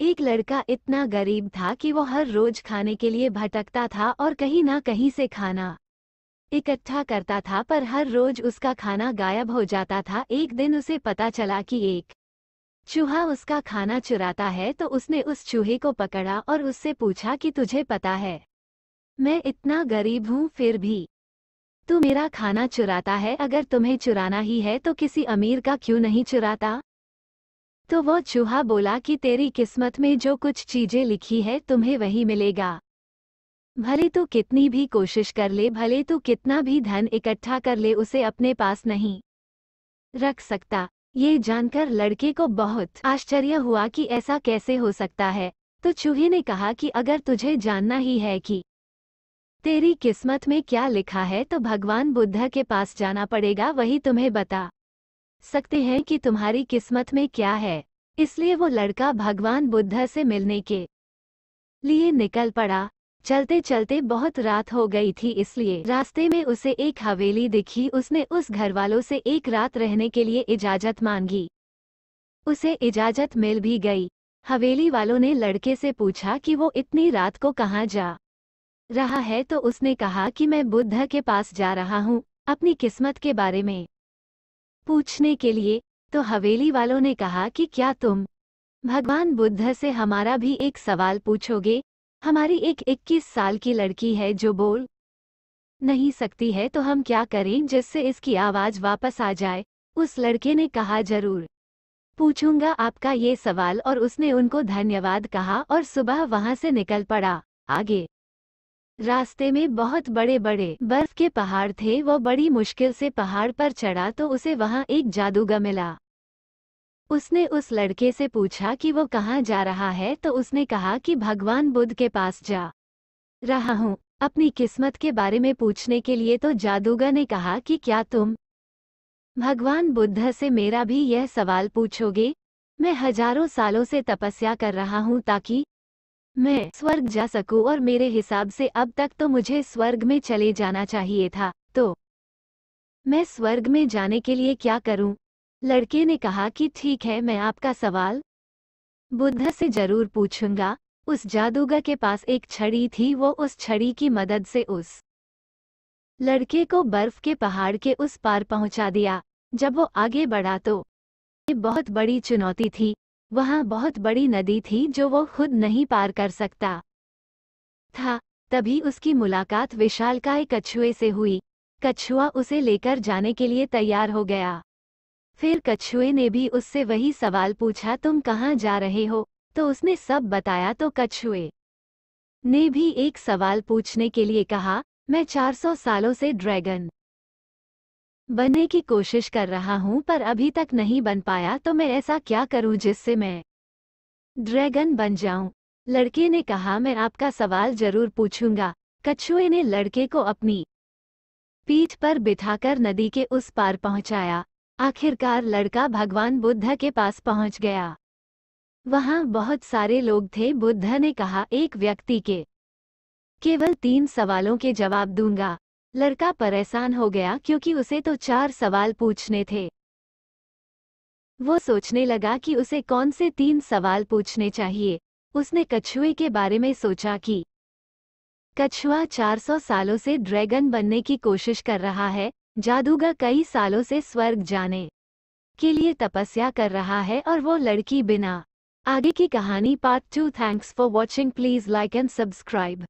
एक लड़का इतना गरीब था कि वो हर रोज खाने के लिए भटकता था और कहीं ना कहीं से खाना इकट्ठा करता था, पर हर रोज उसका खाना गायब हो जाता था। एक दिन उसे पता चला कि एक चूहा उसका खाना चुराता है, तो उसने उस चूहे को पकड़ा और उससे पूछा कि तुझे पता है, मैं इतना गरीब हूँ फिर भी तू मेरा खाना चुराता है। अगर तुम्हें चुराना ही है तो किसी अमीर का क्यों नहीं चुराता? तो वो चूहा बोला कि तेरी किस्मत में जो कुछ चीजें लिखी है तुम्हें वही मिलेगा। भले तू कितनी भी कोशिश कर ले, भले तू कितना भी धन इकट्ठा कर ले, उसे अपने पास नहीं रख सकता। ये जानकर लड़के को बहुत आश्चर्य हुआ कि ऐसा कैसे हो सकता है। तो चूहे ने कहा कि अगर तुझे जानना ही है कि तेरी किस्मत में क्या लिखा है तो भगवान बुद्ध के पास जाना पड़ेगा, वही तुम्हें बता सकते हैं कि तुम्हारी किस्मत में क्या है। इसलिए वो लड़का भगवान बुद्ध से मिलने के लिए निकल पड़ा। चलते चलते बहुत रात हो गई थी, इसलिए रास्ते में उसे एक हवेली दिखी। उसने उस घरवालों से एक रात रहने के लिए इजाजत मांगी। उसे इजाजत मिल भी गई। हवेली वालों ने लड़के से पूछा कि वो इतनी रात को कहाँ जा रहा है, तो उसने कहा कि मैं बुद्ध के पास जा रहा हूँ अपनी किस्मत के बारे में पूछने के लिए। तो हवेली वालों ने कहा कि क्या तुम भगवान बुद्ध से हमारा भी एक सवाल पूछोगे? हमारी एक 21 साल की लड़की है जो बोल नहीं सकती है, तो हम क्या करें जिससे इसकी आवाज वापस आ जाए? उस लड़के ने कहा जरूर पूछूंगा आपका ये सवाल, और उसने उनको धन्यवाद कहा और सुबह वहां से निकल पड़ा। आगे रास्ते में बहुत बड़े बड़े बर्फ के पहाड़ थे। वो बड़ी मुश्किल से पहाड़ पर चढ़ा तो उसे वहां एक जादूगर मिला। उसने उस लड़के से पूछा कि वो कहाँ जा रहा है, तो उसने कहा कि भगवान बुद्ध के पास जा रहा हूँ अपनी किस्मत के बारे में पूछने के लिए। तो जादूगर ने कहा कि क्या तुम भगवान बुद्ध से मेरा भी यह सवाल पूछोगे? मैं हजारों सालों से तपस्या कर रहा हूँ ताकि मैं स्वर्ग जा सकूं, और मेरे हिसाब से अब तक तो मुझे स्वर्ग में चले जाना चाहिए था, तो मैं स्वर्ग में जाने के लिए क्या करूं? लड़के ने कहा कि ठीक है, मैं आपका सवाल बुद्ध से जरूर पूछूंगा। उस जादूगर के पास एक छड़ी थी। वो उस छड़ी की मदद से उस लड़के को बर्फ के पहाड़ के उस पार पहुंचा दिया। जब वो आगे बढ़ा तो ये बहुत बड़ी चुनौती थी। वहां बहुत बड़ी नदी थी जो वो खुद नहीं पार कर सकता था। तभी उसकी मुलाकात विशालकाय कछुए से हुई। कछुआ उसे लेकर जाने के लिए तैयार हो गया। फिर कछुए ने भी उससे वही सवाल पूछा, तुम कहाँ जा रहे हो? तो उसने सब बताया। तो कछुए ने भी एक सवाल पूछने के लिए कहा, मैं 400 सालों से ड्रैगन बनने की कोशिश कर रहा हूँ पर अभी तक नहीं बन पाया, तो मैं ऐसा क्या करूँ जिससे मैं ड्रैगन बन जाऊं? लड़के ने कहा, मैं आपका सवाल जरूर पूछूंगा। कछुए ने लड़के को अपनी पीठ पर बिठाकर नदी के उस पार पहुंचाया। आखिरकार लड़का भगवान बुद्ध के पास पहुंच गया। वहां बहुत सारे लोग थे। बुद्ध ने कहा, एक व्यक्ति के केवल 3 सवालों के जवाब दूंगा। लड़का परेशान हो गया क्योंकि उसे तो 4 सवाल पूछने थे। वो सोचने लगा कि उसे कौन से 3 सवाल पूछने चाहिए। उसने कछुए के बारे में सोचा कि कछुआ 400 सालों से ड्रैगन बनने की कोशिश कर रहा है। जादूगर कई सालों से स्वर्ग जाने के लिए तपस्या कर रहा है, और वो लड़की बिना। आगे की कहानी part 2। Thanks for watching. Please like and subscribe.